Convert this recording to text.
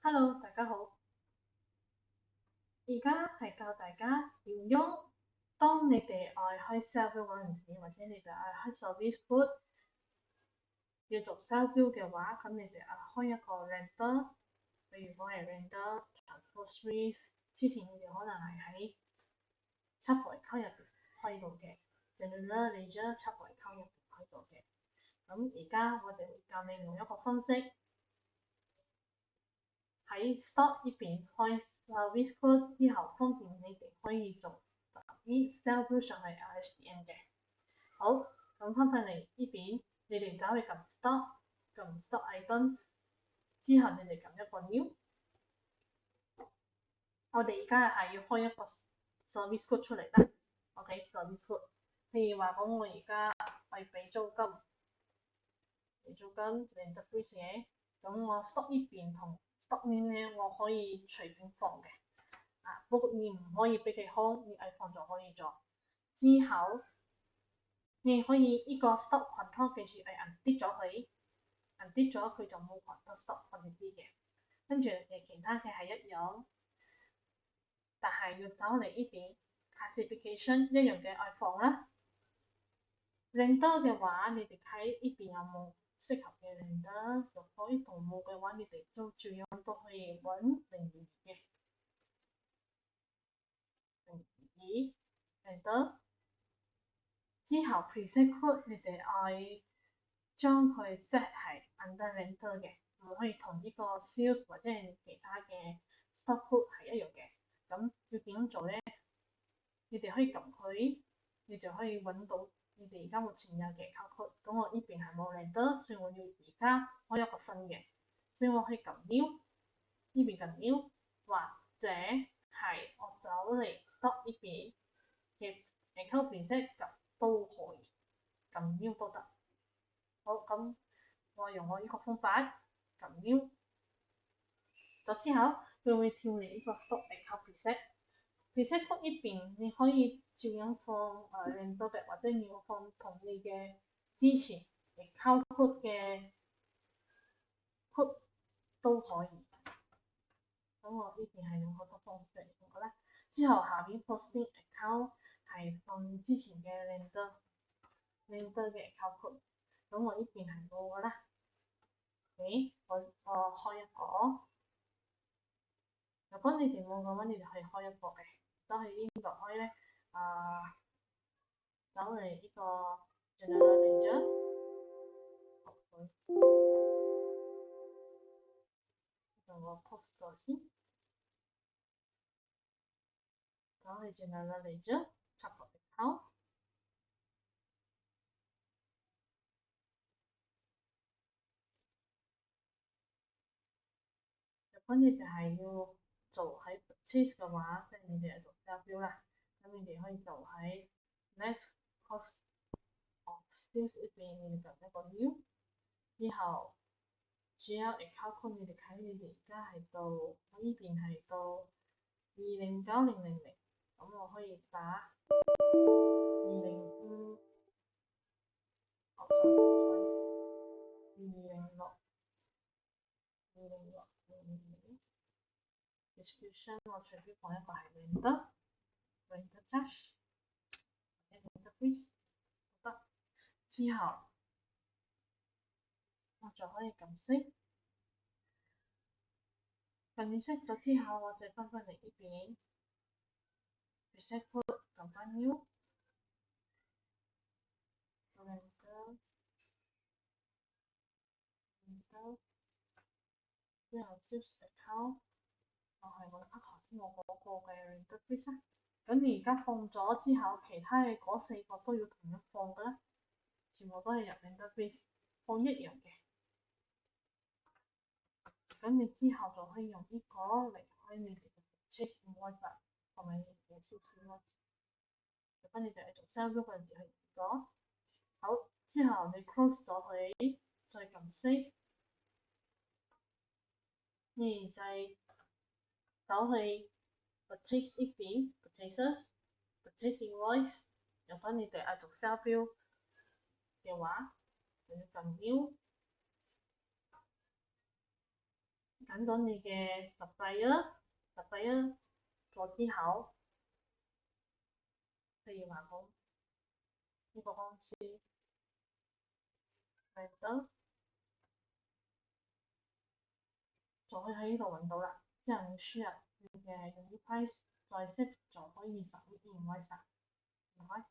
Hello，大家好。而家係教大家點樣，當你哋愛開 sell 標嗰陣時，或者你哋愛開 service food 要做 sell 標嘅話，咁你哋開一個 render，譬如講係 render groceries，之前你哋可能係喺插台溝入邊開到嘅，就係啦，你將插台溝入邊開到嘅。咁而家我哋會教你用一個方式喺 stock 呢邊開 service food 之後，方便你哋可以做啲 sell 標上去 ISBN 嘅。好，咁翻返嚟呢邊，你哋走去撳 stop，撳 stop icons 之後，你哋撳一個 new。我哋而家係要開一個 service code 出嚟啦。OK，service code。譬如話講，我而家係俾租金，零得 free 嘅，咁我 stop 呢邊同 stop 呢咧，我可以隨便放嘅。不過你唔可以俾佢空，你放就可以咗。之後你可以呢個 stop control 記住係按跌咗佢，按跌咗佢就冇 control stop 嗰啲嘅。跟住其他嘅係一樣，但係要走嚟呢邊 classification 一樣嘅愛放啦。令多嘅話，你哋睇呢邊有冇適合嘅令得？如果呢度冇嘅話，你哋都照樣都可以揾零二嘅令得。之後 preset code 你哋愛將佢 set 係 under render 嘅，唔可以同呢個 sales 或者係其他嘅 stock code 係一樣嘅。咁要點樣做咧？你哋可以撳佢，你就可以揾到你哋而家目前有嘅 code。咁我呢邊係冇 render，所以我要而家開一個新嘅，所以我可以撳 new， 呢邊撳 new， 或者係我走嚟 stop 呢邊嘅 account preset 撳都可以。撳 new 都得。好，咁我用我呢個方法撳 new 咗之後，佢會跳嚟呢個 stop account preset。preset code 呢邊你可以照樣放令到嘅，或者你要放同你嘅之前 account code 嘅 code 都可以。咁我呢邊係用好多方式嚟嘅啦。之後下邊 posting account 係放之前嘅令到嘅 account code。咁我呢邊係冇噶啦。我開一個，如果你哋冇嘅話，你哋可以開一個嘅。走去邊度開咧？走嚟呢個 general manager， 用個 post 咗先。走去 general manager， 插個 account。如果你哋係要做喺 purchase 嘅話，即係你哋係做 sell 標啦，咁你哋可以做喺 next cost of sales 呢邊，你哋就一個 new， 之後 GL account code 你哋睇你哋而家係到，我呢邊係到209000，咁我可以打205，哦，sorry，206，206，206。description 我隨便放一個係 render dash， 或者 render freeze 都得。之後我就可以撳熄，撳完熄咗之後，我再翻返嚟呢邊 reset code 撳翻 new render render， 之後 sales account 我係揾翻頭先我嗰個嘅 render freeze 啦。咁你而家放咗之後，其他嘅嗰4個都要同樣放㗎啦，全部都係入 render freeze 放一樣嘅。咁你之後就可以用呢個嚟開你哋嘅 purchase invoice 同埋你哋嘅 sales invoice。如果你哋係做 sell 嗰陣時係咗，好之後你 close 咗佢，再撳 save， 你再走去 purchase 呢邊 purchase invoice。如果你哋係做 sell 標嘅話，就要撳 new，揀咗你嘅特幣啊，特幣啊，咗之後，譬如話好呢個公司係得，就可以喺呢度揾到啦。之後你輸入你嘅用啲 price 再 set 就可以實現唔該晒，唔該。